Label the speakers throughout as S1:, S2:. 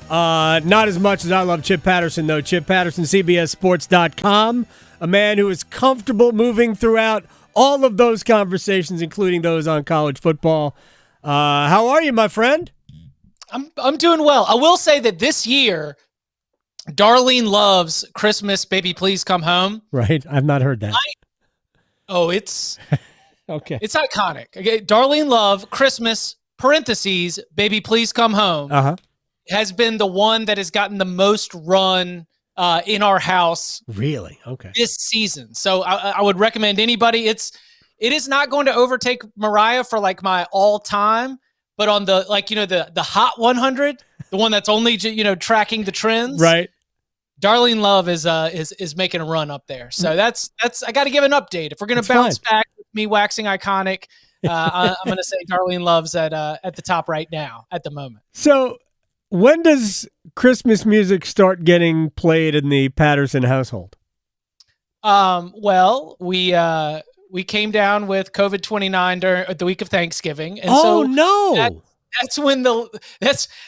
S1: Not as much as I love Chip Patterson, though. Chip Patterson, CBSSports.com, a man who is comfortable moving throughout all of those conversations, including those on college football. How are you, my friend?
S2: I'm doing well. I will say that this year, Darlene Love's Christmas, Baby Please Come Home.
S1: Right. I've not heard that.
S2: It's
S1: okay.
S2: It's iconic. Okay, Darlene Love, Christmas, parentheses, Baby Please Come Home, has been the one that has gotten the most run in our house.
S1: Really? Okay.
S2: This season. So I would recommend anybody. It is not going to overtake Mariah for like my all time, but on the the Hot 100, the one that's only tracking the trends.
S1: Right.
S2: Darlene Love is making a run up there. So that's I got to give an update. If we're going to bounce back with me waxing iconic, I'm going to say Darlene Love's at the top right now at the moment.
S1: So when does Christmas music start getting played in the Patterson household?
S2: Well, we came down with COVID-29 during the week of Thanksgiving. And That's when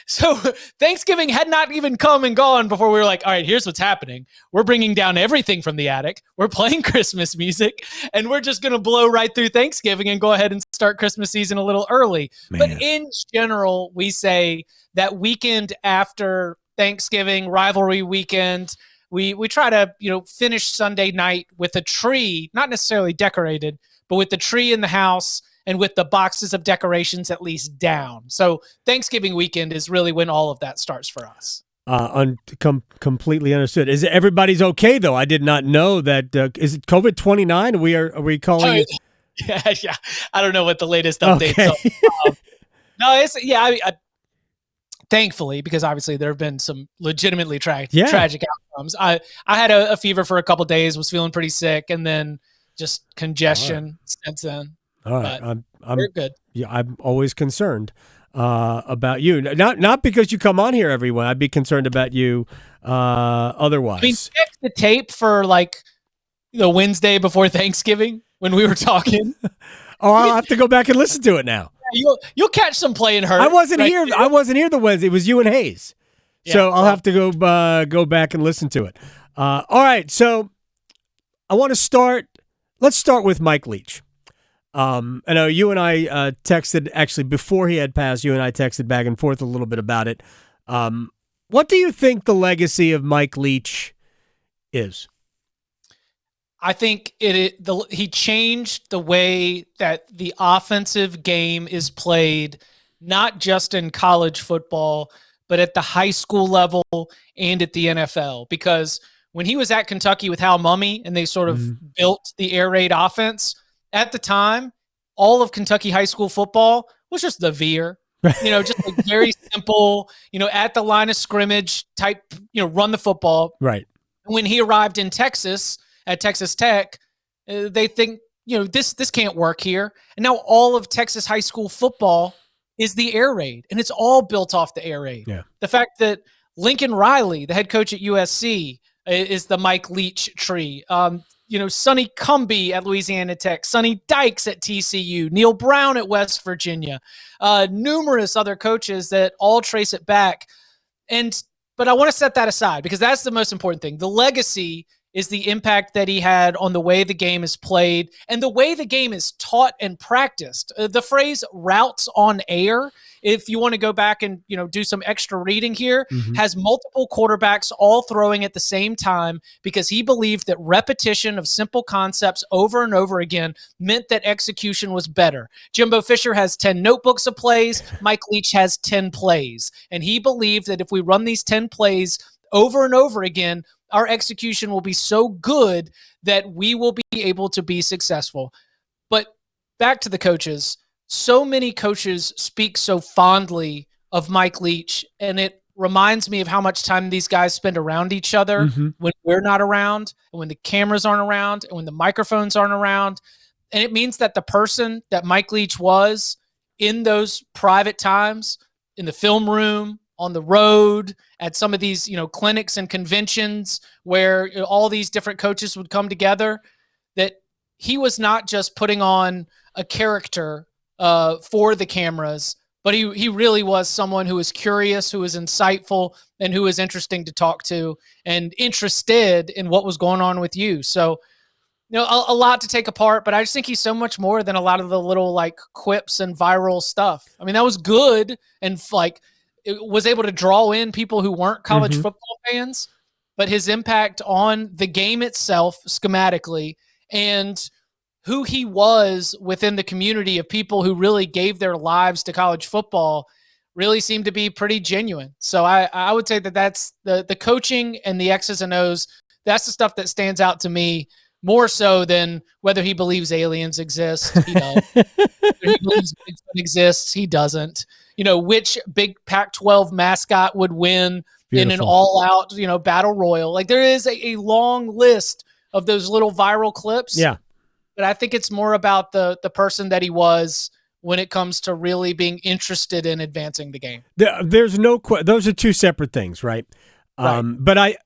S2: so Thanksgiving had not even come and gone before we were like, all right, here's what's happening. We're bringing down everything from the attic. We're playing Christmas music, and we're just going to blow right through Thanksgiving and go ahead and start Christmas season a little early. Man. But in general, we say that weekend after Thanksgiving, rivalry weekend, we try to, finish Sunday night with a tree, not necessarily decorated, but with the tree in the house and with the boxes of decorations at least down. So Thanksgiving weekend is really when all of that starts for us.
S1: Completely understood. Is everybody's okay though? I did not know that. Is it COVID-29? Are we calling it?
S2: Yeah. I don't know what the latest updates are. No, it's thankfully, because obviously there have been some legitimately tragic outcomes. I had a fever for a couple of days, was feeling pretty sick, and then just congestion since then.
S1: All right,
S2: we're good.
S1: Yeah, I'm always concerned about you. Not because you come on here every week. I'd be concerned about you otherwise.
S2: I mean, check the tape for Wednesday before Thanksgiving when we were talking.
S1: I'll have to go back and listen to it now.
S2: You'll catch some playing hurt.
S1: I wasn't here. I wasn't here the Wednesday. It was you and Hayes. Yeah, so I'll have to go back and listen to it. All right. So I want to start. Let's start with Mike Leach. I know you and I texted actually before he had passed. You and I texted back and forth a little bit about it. What do you think the legacy of Mike Leach is?
S2: I think he changed the way that the offensive game is played, not just in college football, but at the high school level and at the NFL. Because when he was at Kentucky with Hal Mumme and they sort of built the air raid offense, at the time, all of Kentucky high school football was just the veer. Just like very simple, at the line of scrimmage type, run the football.
S1: Right.
S2: When he arrived in Texas at Texas Tech, they think, this can't work here. And now all of Texas high school football is the air raid, and it's all built off the air raid.
S1: Yeah.
S2: The fact that Lincoln Riley, the head coach at USC, is the Mike Leach tree. Sonny Cumbie at Louisiana Tech, Sonny Dykes at TCU, Neil Brown at West Virginia, numerous other coaches that all trace it back. But I want to set that aside because that's the most important thing. The legacy is the impact that he had on the way the game is played and the way the game is taught and practiced. The phrase routes on air, if you want to go back and do some extra reading here, has multiple quarterbacks all throwing at the same time because he believed that repetition of simple concepts over and over again meant that execution was better. Jimbo Fisher has 10 notebooks of plays. Mike Leach has 10 plays. And he believed that if we run these 10 plays over and over again, our execution will be so good that we will be able to be successful. But back to the coaches, so many coaches speak so fondly of Mike Leach, and it reminds me of how much time these guys spend around each other when we're not around, and when the cameras aren't around, and when the microphones aren't around. And it means that the person that Mike Leach was in those private times, in the film room, on the road, at some of these, clinics and conventions where all these different coaches would come together, that he was not just putting on a character for the cameras, but he really was someone who was curious, who was insightful, and who was interesting to talk to and interested in what was going on with you. So, a lot to take apart, but I just think he's so much more than a lot of the little like quips and viral stuff. I mean, that was good and like it was able to draw in people who weren't college football fans, but his impact on the game itself schematically and who he was within the community of people who really gave their lives to college football really seemed to be pretty genuine. So I would say that that's the coaching and the X's and O's. That's the stuff that stands out to me more so than whether he believes aliens exist. He does. Whether he believes Bigfoot exists. He doesn't. Which big Pac-12 mascot would win in an all-out, battle royal. Like there is a long list of those little viral clips.
S1: Yeah.
S2: But I think it's more about the person that he was when it comes to really being interested in advancing the game.
S1: There's no those are two separate things, right?
S2: Right.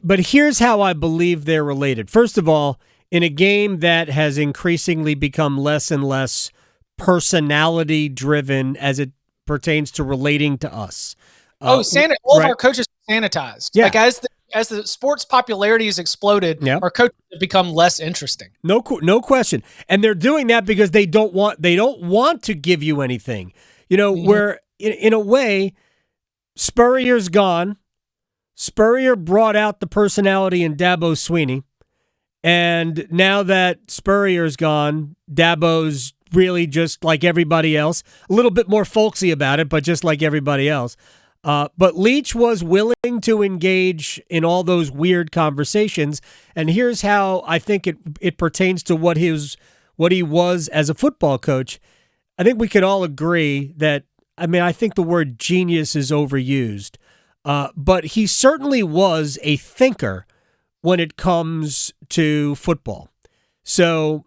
S1: But here's how I believe they're related. First of all, in a game that has increasingly become less and less personality driven as it pertains to relating to us.
S2: All of our coaches are sanitized.
S1: Yeah.
S2: Like as the sports popularity has exploded, our coaches have become less interesting.
S1: No question. And they're doing that because they don't want to give you anything. Where in a way, Spurrier's gone. Spurrier brought out the personality in Dabo Swinney. And now that Spurrier's gone, Dabo's really just like everybody else. A little bit more folksy about it, but just like everybody else. But Leach was willing to engage in all those weird conversations. And here's how I think it pertains to what he was as a football coach. I think we can all agree that, I think the word genius is overused. But he certainly was a thinker when it comes to football. So,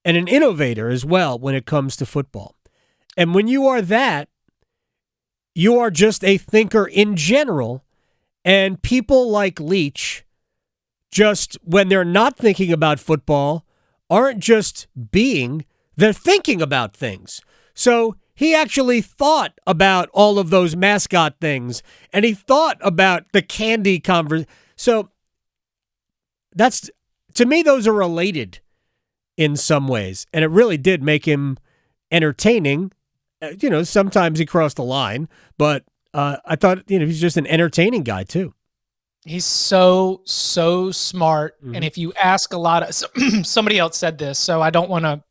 S1: and an innovator as well when it comes to football. And when you are that, you are just a thinker in general. And people like Leach, just when they're not thinking about football, aren't just they're thinking about things. So he actually thought about all of those mascot things, and he thought about the candy conversation. So to me, those are related in some ways, and it really did make him entertaining. Sometimes he crossed the line, but I thought he's just an entertaining guy too.
S2: He's so smart, and if you ask a lot of somebody else said this, so I don't want to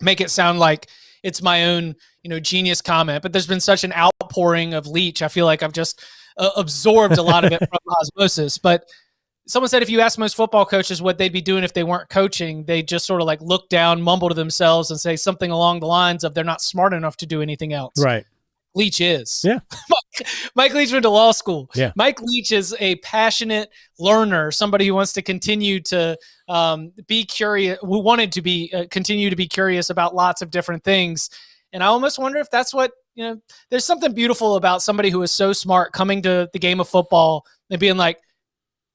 S2: make it sound like it's my own, genius comment, but there's been such an outpouring of Leach. I feel like I've just absorbed a lot of it from osmosis. But someone said if you ask most football coaches what they'd be doing if they weren't coaching, they just sort of like look down, mumble to themselves, and say something along the lines of they're not smart enough to do anything else.
S1: Right.
S2: Leach is.
S1: Yeah.
S2: Mike Leach went to law school.
S1: Yeah.
S2: Mike Leach is a passionate learner, somebody who wants to continue to be curious, who wanted to be continue to be curious about lots of different things. And I almost wonder if that's what, there's something beautiful about somebody who is so smart coming to the game of football and being like,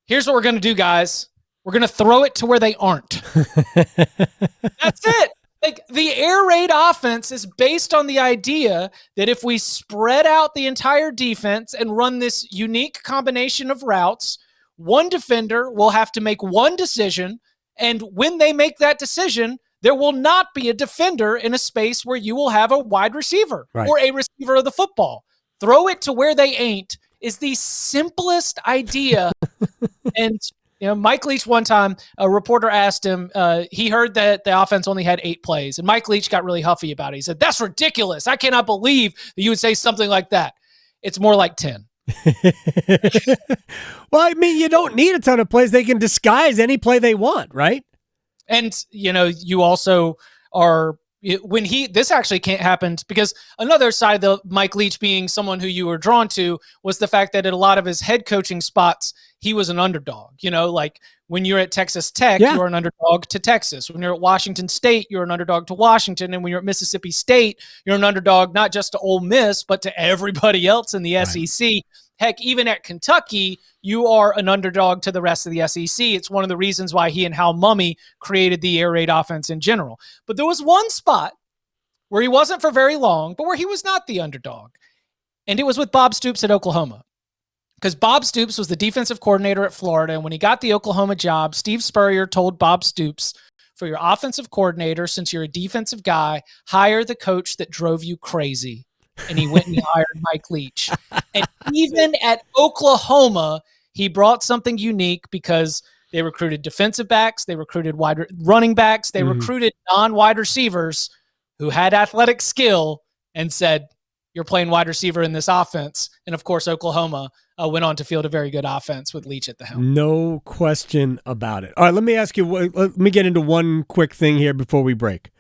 S2: here's what we're going to do, guys. We're going to throw it to where they aren't. That's it. Like the air raid offense is based on the idea that if we spread out the entire defense and run this unique combination of routes, one defender will have to make one decision. And when they make that decision, there will not be a defender in a space where you will have a wide receiver or a receiver of the football. Throw it to where they ain't is the simplest idea. And Mike Leach, one time, a reporter asked him, he heard that the offense only had 8 plays. And Mike Leach got really huffy about it. He said, that's ridiculous. I cannot believe that you would say something like that. It's more like 10.
S1: Well, you don't need a ton of plays. They can disguise any play they want, right?
S2: And, you also are this actually can't happen because another side of the Mike Leach being someone who you were drawn to was the fact that at a lot of his head coaching spots, he was an underdog. Like when you're at Texas Tech, you're an underdog to Texas. When you're at Washington State, you're an underdog to Washington. And when you're at Mississippi State, you're an underdog not just to Ole Miss, but to everybody else in the SEC. Heck, even at Kentucky, you are an underdog to the rest of the SEC. It's one of the reasons why he and Hal Mumme created the air raid offense in general. But there was one spot where he wasn't for very long, but where he was not the underdog. And it was with Bob Stoops at Oklahoma. Because Bob Stoops was the defensive coordinator at Florida. And when he got the Oklahoma job, Steve Spurrier told Bob Stoops, for your offensive coordinator, since you're a defensive guy, hire the coach that drove you crazy. And he went and he hired Mike Leach. And even at Oklahoma, he brought something unique because they recruited defensive backs, they recruited wide running backs, they recruited non-wide receivers who had athletic skill and said, you're playing wide receiver in this offense. And of course, Oklahoma went on to field a very good offense with Leach at the helm.
S1: No question about it. All right, let me ask you, let me get into one quick thing here before we break.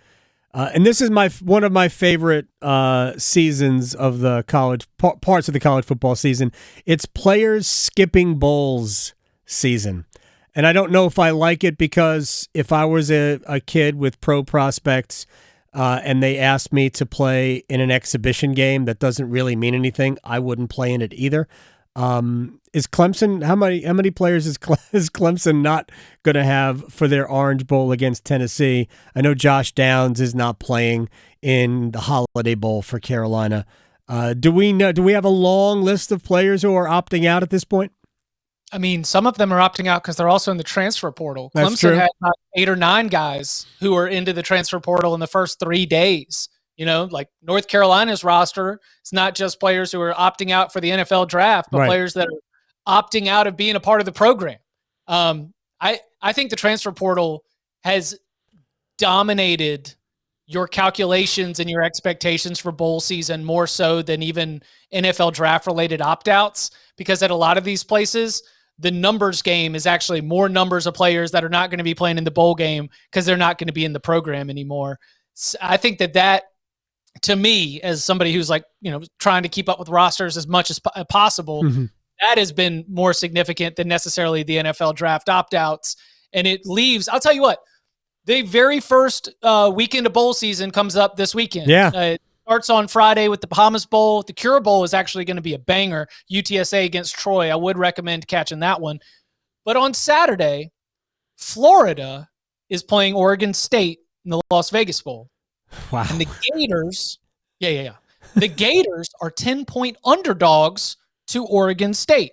S1: And this is one of my favorite seasons of the college, parts of the college football season. It's players skipping bowls season. And I don't know if I like it because if I was a kid with pro prospects and they asked me to play in an exhibition game that doesn't really mean anything, I wouldn't play in it either. Is Clemson, how many players is Clemson not going to have for their Orange Bowl against Tennessee? I know Josh Downs is not playing in the Holiday Bowl for Carolina. Do we have a long list of players who are opting out at this point?
S2: I mean, some of them are opting out because they're also in the transfer portal.
S1: That's
S2: Clemson
S1: true.
S2: had about 8 or 9 guys who were into the transfer portal in the first 3 days. You know, like North Carolina's roster, it's not just players who are opting out for the NFL draft, but players that are opting out of being a part of the program. I think the transfer portal has dominated your calculations and your expectations for bowl season more so than even NFL draft-related opt-outs, because at a lot of these places, the numbers game is actually more numbers of players that are not going to be playing in the bowl game because they're not going to be in the program anymore. So I think that to me, as somebody who's like, you know, trying to keep up with rosters as much as possible, that has been more significant than necessarily the NFL draft opt-outs. And it leaves, I'll tell you what, the very first weekend of bowl season comes up this weekend.
S1: Yeah.
S2: It starts on Friday with the Bahamas Bowl. The Cure Bowl is actually going to be a banger. UTSA against Troy. I would recommend catching that one. But on Saturday, Florida is playing Oregon State in the Las Vegas Bowl.
S1: Wow.
S2: And the Gators, the Gators are 10-point underdogs to Oregon State.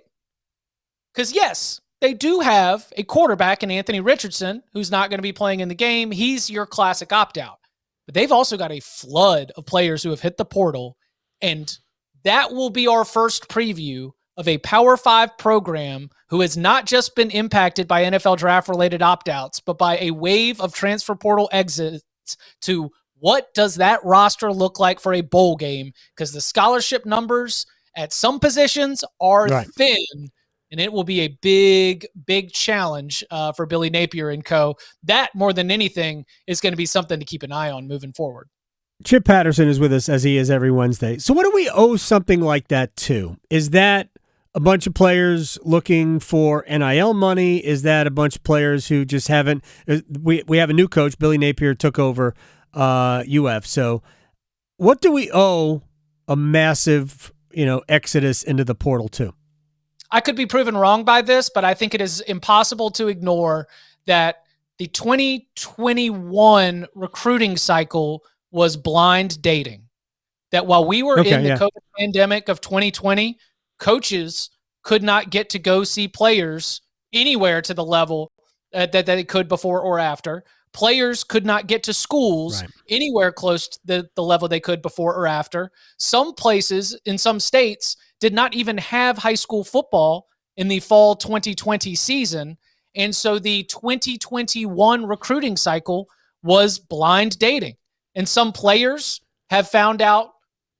S2: Because, yes, they do have a quarterback in Anthony Richardson who's not going to be playing in the game. He's your classic opt-out. But they've also got a flood of players who have hit the portal. And that will be our first preview of a Power 5 program who has not just been impacted by NFL draft-related opt-outs, but by a wave of transfer portal exits to what does that roster look like for a bowl game? Because the scholarship numbers at some positions are thin, and it will be a big, big challenge for Billy Napier and co. That, more than anything, is going to be something to keep an eye on moving forward.
S1: Chip Patterson is with us, as he is every Wednesday. So what do we owe something like that to? Is that a bunch of players looking for NIL money? Is that a bunch of players who just haven't – we have a new coach. Billy Napier took over UF. So what do we owe a massive, exodus into the portal to?
S2: I could be proven wrong by this, but I think it is impossible to ignore that the 2021 recruiting cycle was blind dating. That while we were in the COVID pandemic of 2020, coaches could not get to go see players anywhere to the level that they could before or after. Players could not get to schools anywhere close to the level they could before or after. Some places in some states did not even have high school football in the fall 2020 season. And so the 2021 recruiting cycle was blind dating. And some players have found out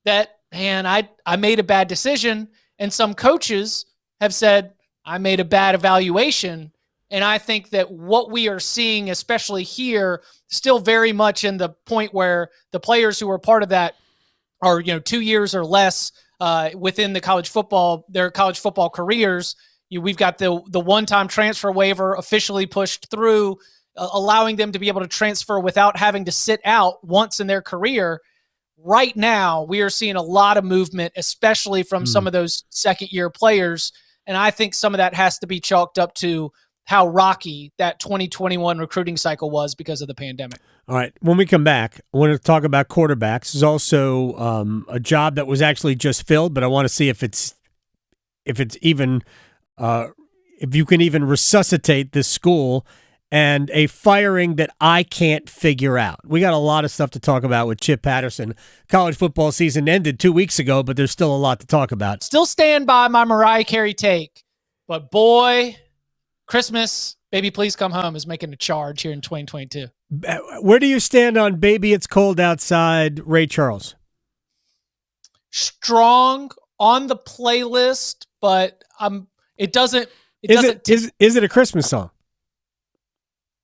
S2: that, man, I made a bad decision. And some coaches have said, I made a bad evaluation. And I think that what we are seeing, especially here, still very much in the point where the players who are part of that are, 2 years or less within their college football careers. We've got the one-time transfer waiver officially pushed through, allowing them to be able to transfer without having to sit out once in their career. Right now, we are seeing a lot of movement, especially from some of those second-year players. And I think some of that has to be chalked up to how rocky that 2021 recruiting cycle was because of the pandemic.
S1: All right. When we come back, I want to talk about quarterbacks. There's also a job that was actually just filled, but I want to see if it's even if you can even resuscitate this school, and a firing that I can't figure out. We got a lot of stuff to talk about with Chip Patterson. College football season ended 2 weeks ago, but there's still a lot to talk about.
S2: Still stand by my Mariah Carey take, but boy, Christmas, Baby Please Come Home is making a charge here in 2022.
S1: Where do you stand on Baby It's Cold Outside, Ray Charles?
S2: Strong on the playlist, but it doesn't.
S1: Is it a Christmas song?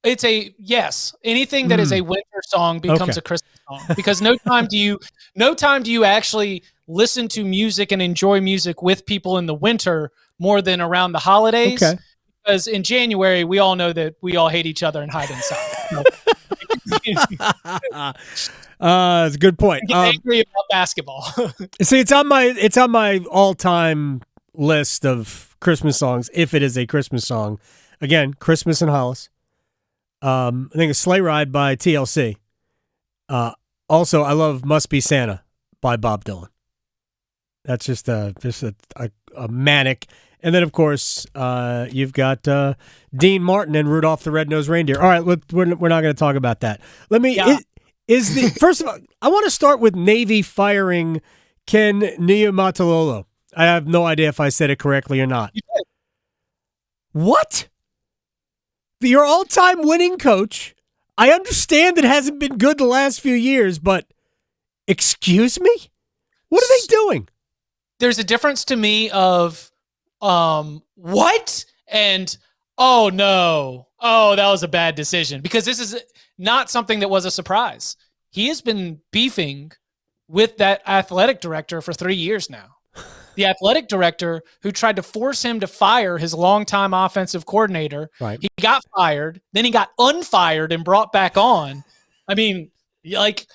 S2: It's a yes. Anything that is a winter song becomes a Christmas song, because no time do you actually listen to music and enjoy music with people in the winter more than around the holidays.
S1: Okay.
S2: Because in January we all know that we all hate each other and hide inside.
S1: It's a good point.
S2: Get angry about basketball.
S1: See, it's on my all-time list of Christmas songs. If it is a Christmas song, again, Christmas in Hollis. I think a Sleigh Ride by TLC. Also, I love Must Be Santa by Bob Dylan. That's just a manic. And then, of course, you've got Dean Martin and Rudolph the Red-Nosed Reindeer. All right, we're not going to talk about that. First of all, I want to start with Navy firing Ken Niumatalolo. I have no idea if I said it correctly or not. What? Your all-time winning coach. I understand it hasn't been good the last few years, but excuse me? What are they doing?
S2: There's a difference to me of what? And oh no. Oh, that was a bad decision, because this is not something that was a surprise. He has been beefing with that athletic director for 3 years now. The athletic director who tried to force him to fire his longtime offensive coordinator.
S1: Right.
S2: He got fired, then he got unfired and brought back on. I mean, like,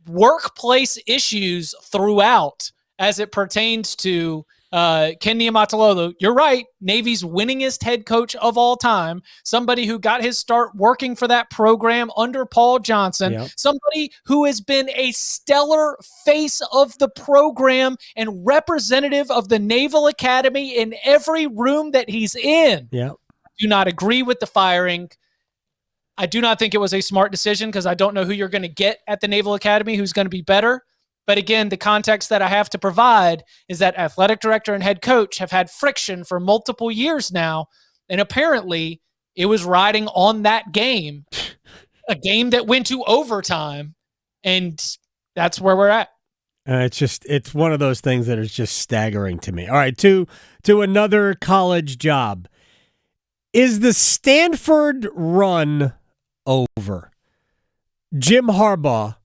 S2: workplace issues throughout as it pertains to Ken Niumatalolo. You're right. Navy's winningest head coach of all time. Somebody who got his start working for that program under Paul Johnson. Yep. Somebody who has been a stellar face of the program and representative of the Naval Academy in every room that he's in.
S1: Yep.
S2: Do not agree with the firing. I do not think it was a smart decision, because I don't know who you're going to get at the Naval Academy who's going to be better. But again, the context that I have to provide is that athletic director and head coach have had friction for multiple years now. And apparently it was riding on that game, a game that went to overtime. And that's where we're at.
S1: It's one of those things that is just staggering to me. All right, to another college job. Is the Stanford run over? Jim Harbaugh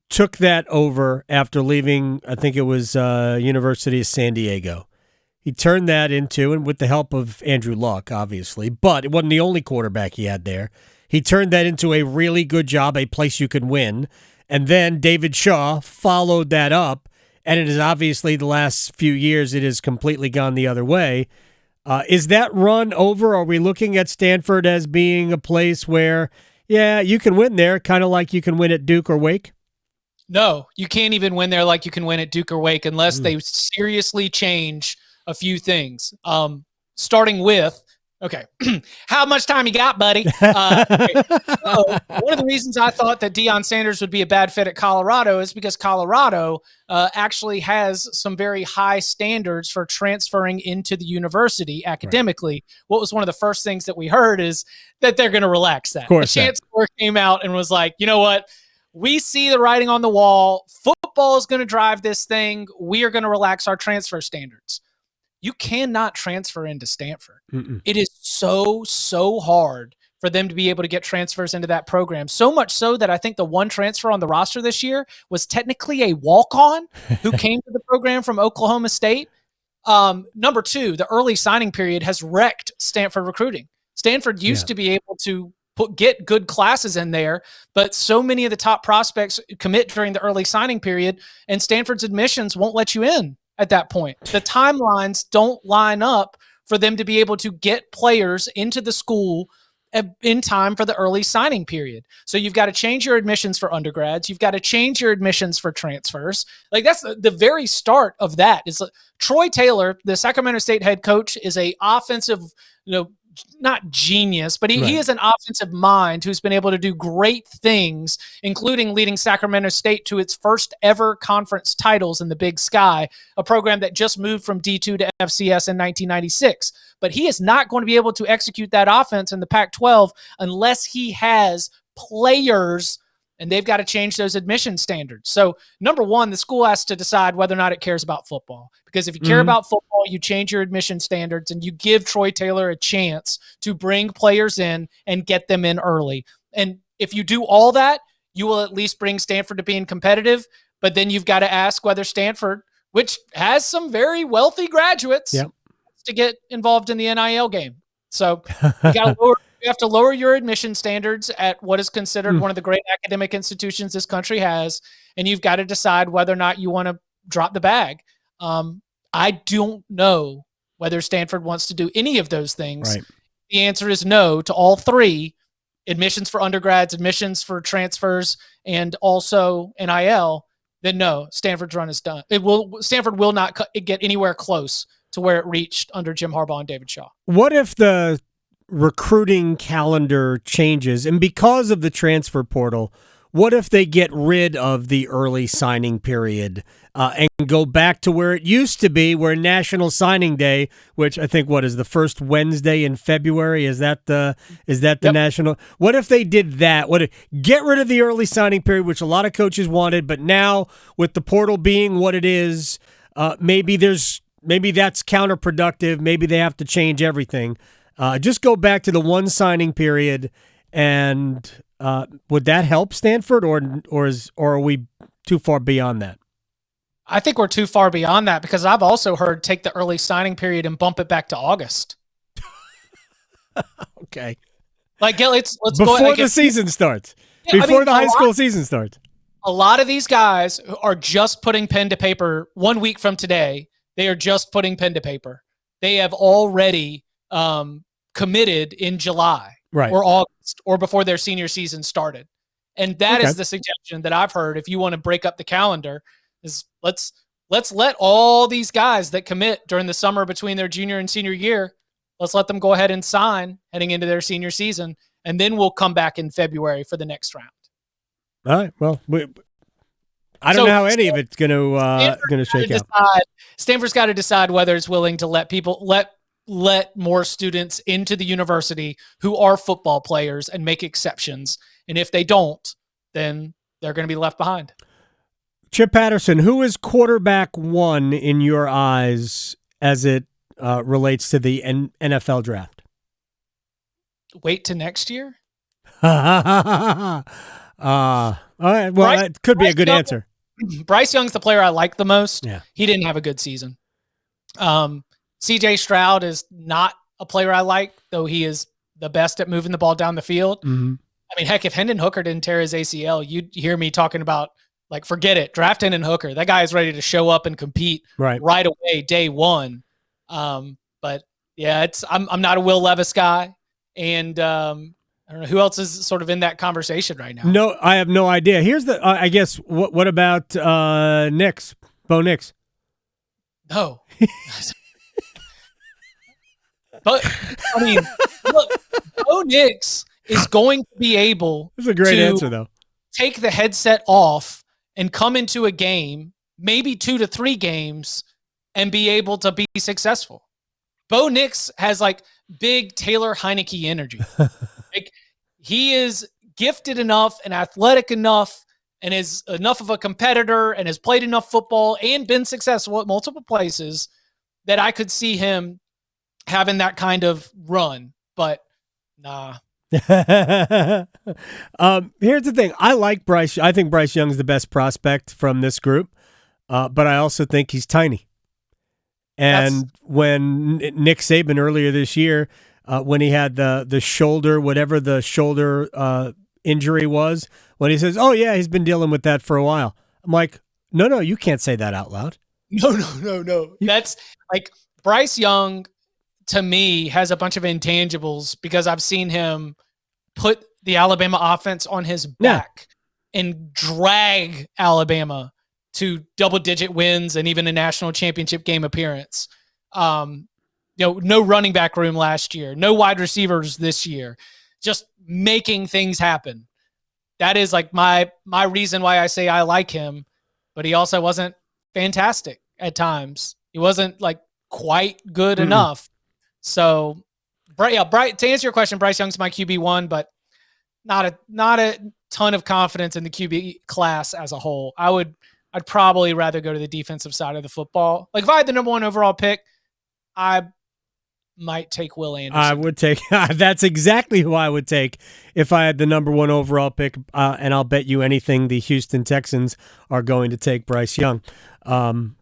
S1: took that over after leaving, I think it was University of San Diego. He turned that into, and with the help of Andrew Luck, obviously, but it wasn't the only quarterback he had there. He turned that into a really good job, a place you could win. And then David Shaw followed that up, and it is obviously the last few years it has completely gone the other way. Is that run over? Are we looking at Stanford as being a place where, yeah, you can win there, kind of like you can win at Duke or Wake?
S2: No, you can't even win there like you can win at Duke or Wake unless they seriously change a few things. Starting with, okay, how much time you got, buddy? One of the reasons I thought that Deion Sanders would be a bad fit at Colorado is because Colorado actually has some very high standards for transferring into the university academically. Right. What was one of the first things that we heard is that they're going to relax that.
S1: Of course,
S2: the chancellor came out and was like, you know what? We see the writing on the wall. Football is going to drive this thing. We are going to relax our transfer standards. You cannot transfer into Stanford. Mm-mm. It is so hard for them to be able to get transfers into that program. So much so that I think the one transfer on the roster this year was technically a walk-on who came to the program from Oklahoma State. Number two, the early signing period has wrecked Stanford recruiting. Stanford used to be able to get good classes in there, but so many of the top prospects commit during the early signing period, and Stanford's admissions won't let you in at that point. The timelines don't line up for them to be able to get players into the school in time for the early signing period. So you've got to change your admissions for undergrads. You've got to change your admissions for transfers. Like that's the very start of that. Is Troy Taylor, the Sacramento State head coach, is a offensive, not genius, but he is an offensive mind who's been able to do great things, including leading Sacramento State to its first ever conference titles in the Big Sky, a program that just moved from D2 to FCS in 1996. But he is not going to be able to execute that offense in the Pac-12 unless he has players, and they've got to change those admission standards. So number one, the school has to decide whether or not it cares about football. Because if you care about football, you change your admission standards and you give Troy Taylor a chance to bring players in and get them in early. And if you do all that, you will at least bring Stanford to being competitive. But then you've got to ask whether Stanford, which has some very wealthy graduates, to get involved in the NIL game. So you have to lower your admission standards at what is considered one of the great academic institutions this country has, and you've got to decide whether or not you want to drop the bag. I don't know whether Stanford wants to do any of those things.
S1: Right.
S2: The answer is no to all three: admissions for undergrads, admissions for transfers, and also NIL. Then no, Stanford's run is done. Stanford will not get anywhere close to where it reached under Jim Harbaugh and David Shaw.
S1: What if the recruiting calendar changes, and because of the transfer portal, what if they get rid of the early signing period and go back to where it used to be, where National Signing Day, which I think is the first Wednesday in February? Is that the national? What if they did that? Get rid of the early signing period, which a lot of coaches wanted, but now with the portal being what it is, maybe that's counterproductive. Maybe they have to change everything. Just go back to the one signing period, and would that help Stanford, or are we too far beyond that?
S2: I think we're too far beyond that, because I've also heard take the early signing period and bump it back to August.
S1: Okay.
S2: Like let's
S1: before
S2: go
S1: the season starts.
S2: Yeah,
S1: before the high school season starts.
S2: A lot of these guys are just putting pen to paper 1 week from today. They are just putting pen to paper. They have already committed in July or August or before their senior season started. And that is the suggestion that I've heard. If you want to break up the calendar, is let's let all these guys that commit during the summer between their junior and senior year, let's let them go ahead and sign heading into their senior season. And then we'll come back in February for the next round.
S1: All right. Well, I don't know how any of it's going to shake out.
S2: Stanford's got to decide whether it's willing to let more students into the university who are football players and make exceptions. And if they don't, then they're going to be left behind.
S1: Chip Patterson, who is quarterback one in your eyes as it relates to the NFL draft?
S2: Wait till next year?
S1: All right. Well, that could be a good answer.
S2: Bryce Young's the player I like the most.
S1: Yeah.
S2: He didn't have a good season. CJ Stroud is not a player I like, though he is the best at moving the ball down the field.
S1: Mm-hmm.
S2: I mean, heck, if Hendon Hooker didn't tear his ACL, you'd hear me talking about, like, forget it. Draft Hendon Hooker. That guy is ready to show up and compete right away, day one. But yeah, I'm not a Will Levis guy. And I don't know who else is sort of in that conversation right now.
S1: No, I have no idea. Here's the, I guess, what about Nix? Bo Nix?
S2: No. But, I mean, look, Bo Nix is going to be able
S1: That's a great answer, though.
S2: Take the headset off and come into a game, maybe 2 to 3 games, and be able to be successful. Bo Nix has like big Taylor Heineke energy. Like, he is gifted enough and athletic enough and is enough of a competitor and has played enough football and been successful at multiple places that I could see him having that kind of run, but nah.
S1: Here's the thing. I like Bryce. I think Bryce Young's the best prospect from this group, but I also think he's tiny. And when Nick Saban earlier this year, when he had the shoulder, whatever the shoulder injury was, when he says, "Oh yeah, he's been dealing with that for a while," I'm like, "No, you can't say that out loud."
S2: No. That's like Bryce Young. to me, has a bunch of intangibles because I've seen him put the Alabama offense on his back and drag Alabama to double-digit wins and even a national championship game appearance. No running back room last year, no wide receivers this year, just making things happen. That is like my reason why I say I like him, but he also wasn't fantastic at times. He wasn't like quite good enough. So, to answer your question, Bryce Young's my QB1, but not a ton of confidence in the QB class as a whole. I'd probably rather go to the defensive side of the football. Like if I had the number 1 overall pick, I might take Will Anderson.
S1: I would take that's exactly who I would take if I had the number 1 overall pick. And I'll bet you anything the Houston Texans are going to take Bryce Young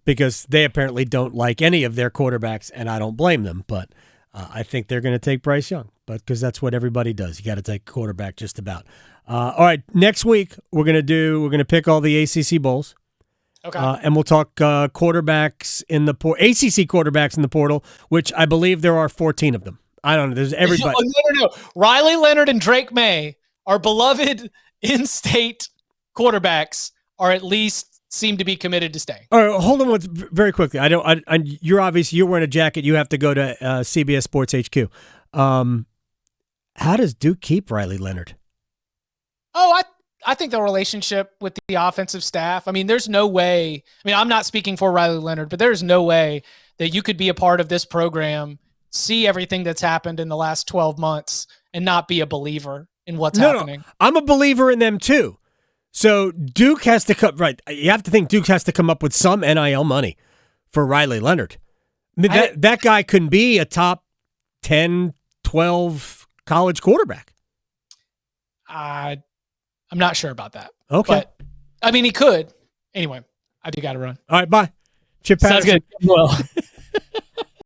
S1: because they apparently don't like any of their quarterbacks, and I don't blame them. But I think they're going to take Bryce Young, but because that's what everybody does. You got to take a quarterback just about. All right, next week we're going to pick all the ACC bowls.
S2: Okay.
S1: And we'll talk quarterbacks in the ACC quarterbacks in the portal, which I believe there are 14 of them. I don't know. There's everybody.
S2: No. Riley Leonard and Drake May, our beloved in-state quarterbacks, are at least seem to be committed to staying.
S1: All right, hold on very quickly. You're wearing a jacket. You have to go to CBS Sports HQ. How does Duke keep Riley Leonard?
S2: Oh, I think the relationship with the offensive staff, I mean, there's no way, I'm not speaking for Riley Leonard, but there's no way that you could be a part of this program, see everything that's happened in the last 12 months, and not be a believer in what's happening.
S1: No, I'm a believer in them too. So Duke has to come, right, you have to think Duke has to come up with some NIL money for Riley Leonard. I mean, that guy can be a top 10, 12 college quarterback.
S2: I'm not sure about that.
S1: Okay.
S2: But, he could. Anyway, I do got to run.
S1: All right, bye. Chip Patterson.
S2: Sounds good. Well.